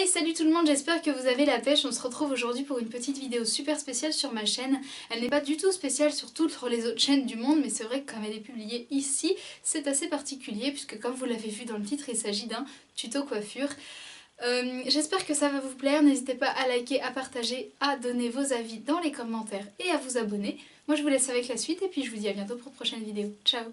Hey, salut tout le monde, j'espère que vous avez la pêche. On se retrouve aujourd'hui pour une petite vidéo super spéciale sur ma chaîne. Elle n'est pas du tout spéciale sur toutes les autres chaînes du monde, mais c'est vrai que comme elle est publiée ici, c'est assez particulier puisque comme vous l'avez vu dans le titre, il s'agit d'un tuto coiffure. J'espère que ça va vous plaire, n'hésitez pas à liker, à partager, à donner vos avis dans les commentaires et à vous abonner. Moi je vous laisse avec la suite et puis je vous dis à bientôt pour une prochaine vidéo. Ciao!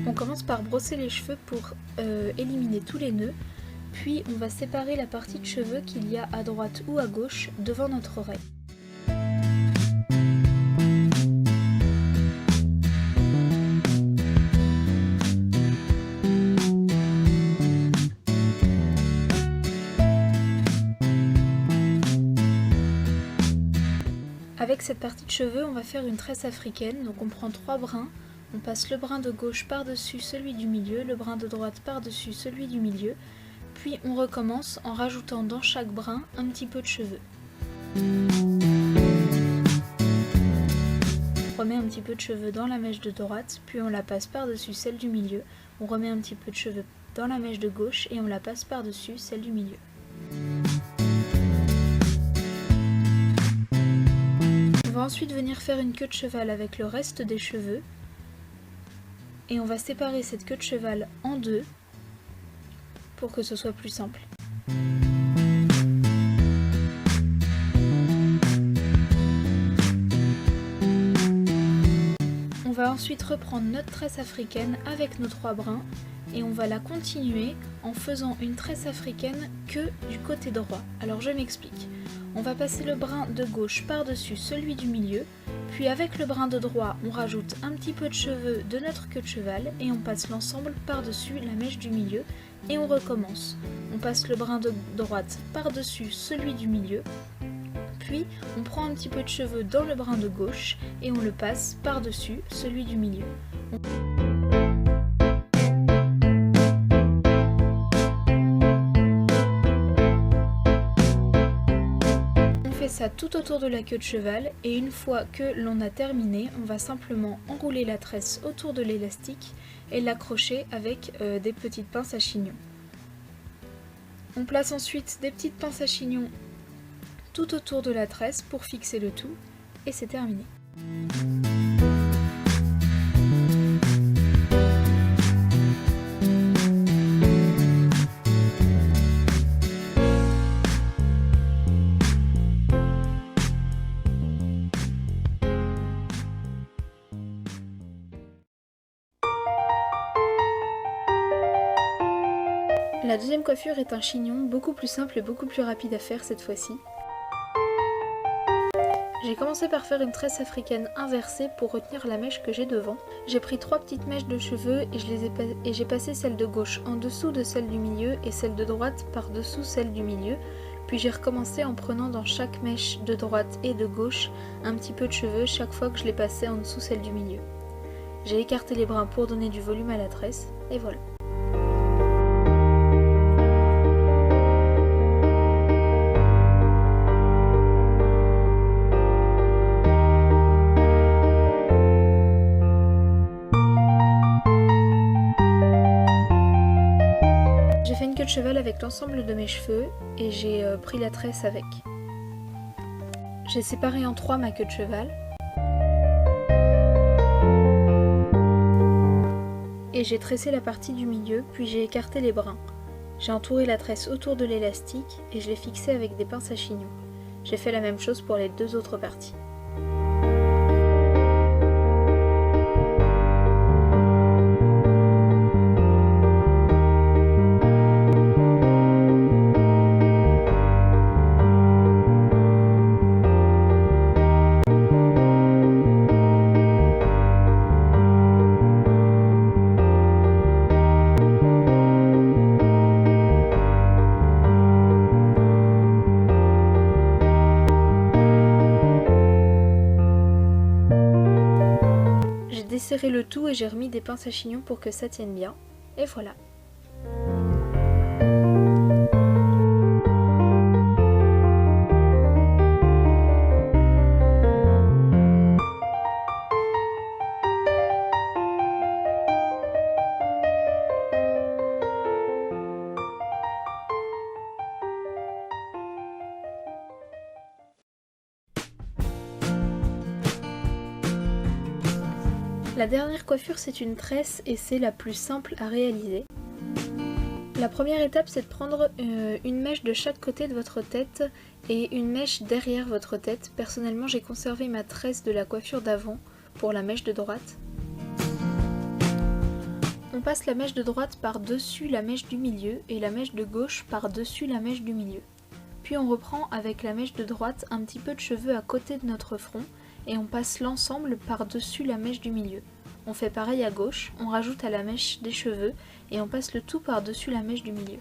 On commence par brosser les cheveux pour éliminer tous les nœuds, puis on va séparer la partie de cheveux qu'il y a à droite ou à gauche devant notre oreille. Avec cette partie de cheveux, on va faire une tresse africaine, donc on prend 3 brins. On passe le brin de gauche par-dessus celui du milieu, le brin de droite par-dessus celui du milieu, puis on recommence en rajoutant dans chaque brin un petit peu de cheveux. On remet un petit peu de cheveux dans la mèche de droite, puis on la passe par-dessus celle du milieu. On remet un petit peu de cheveux dans la mèche de gauche et on la passe par-dessus celle du milieu. On va ensuite venir faire une queue de cheval avec le reste des cheveux. Et on va séparer cette queue de cheval en deux pour que ce soit plus simple. On va ensuite reprendre notre tresse africaine avec nos 3 brins et on va la continuer en faisant une tresse africaine que du côté droit. Alors je m'explique. On va passer le brin de gauche par-dessus celui du milieu, puis avec le brin de droit, on rajoute un petit peu de cheveux de notre queue de cheval et on passe l'ensemble par-dessus la mèche du milieu et on recommence. On passe le brin de droite par-dessus celui du milieu, puis on prend un petit peu de cheveux dans le brin de gauche et on le passe par-dessus celui du milieu. Ça tout autour de la queue de cheval et une fois que l'on a terminé, on va simplement enrouler la tresse autour de l'élastique et l'accrocher avec des petites pinces à chignon. On place ensuite des petites pinces à chignon tout autour de la tresse pour fixer le tout et c'est terminé. La deuxième coiffure est un chignon beaucoup plus simple et beaucoup plus rapide à faire cette fois-ci. J'ai commencé par faire une tresse africaine inversée pour retenir la mèche que j'ai devant. J'ai pris 3 petites mèches de cheveux et j'ai passé celle de gauche en dessous de celle du milieu et celle de droite par-dessous celle du milieu. Puis j'ai recommencé en prenant dans chaque mèche de droite et de gauche un petit peu de cheveux chaque fois que je les passais en dessous celle du milieu. J'ai écarté les brins pour donner du volume à la tresse et voilà. J'ai fait une queue de cheval avec l'ensemble de mes cheveux et j'ai pris la tresse avec. J'ai séparé en 3 ma queue de cheval. Et j'ai tressé la partie du milieu, puis j'ai écarté les brins. J'ai entouré la tresse autour de l'élastique et je l'ai fixée avec des pinces à chignon. J'ai fait la même chose pour les 2 autres parties. Desserré le tout et j'ai remis des pinces à chignon pour que ça tienne bien. Et voilà. La dernière coiffure, c'est une tresse et c'est la plus simple à réaliser. La première étape, c'est de prendre une mèche de chaque côté de votre tête et une mèche derrière votre tête. Personnellement, j'ai conservé ma tresse de la coiffure d'avant pour la mèche de droite. On passe la mèche de droite par-dessus la mèche du milieu et la mèche de gauche par-dessus la mèche du milieu. Puis on reprend avec la mèche de droite un petit peu de cheveux à côté de notre front et on passe l'ensemble par-dessus la mèche du milieu. On fait pareil à gauche, on rajoute à la mèche des cheveux et on passe le tout par-dessus la mèche du milieu.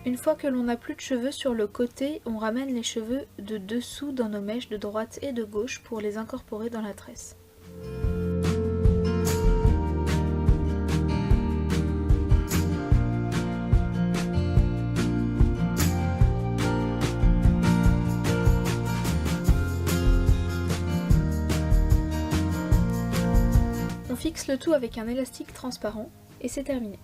Une fois que l'on n'a plus de cheveux sur le côté, on ramène les cheveux de dessous dans nos mèches de droite et de gauche pour les incorporer dans la tresse. On fixe le tout avec un élastique transparent et c'est terminé.